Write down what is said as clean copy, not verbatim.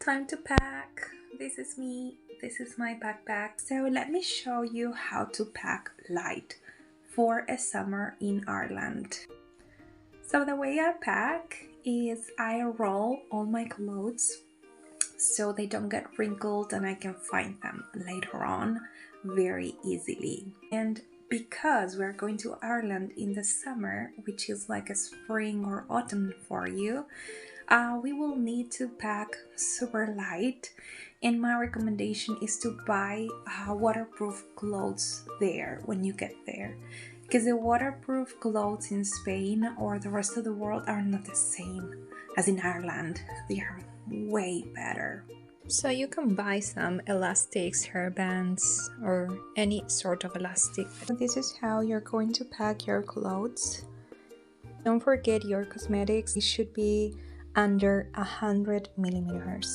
time to pack. This is me. This is my backpack. So let me show you how to pack light for a summer in Ireland. So the way I pack is I roll all my clothes so they don't get wrinkled and I can find them later on very easily. And because we're going to Ireland in the summer, which is like a spring or autumn for you, we will need to pack super light, and my recommendation is to buy waterproof clothes there when you get there, because the waterproof clothes in Spain or the rest of the world are not the same as in Ireland. They are way better. So you can buy some elastics, hairbands, or any sort of elastic. This is how you're going to pack your clothes. Don't forget your cosmetics. It should be under 100 millimeters.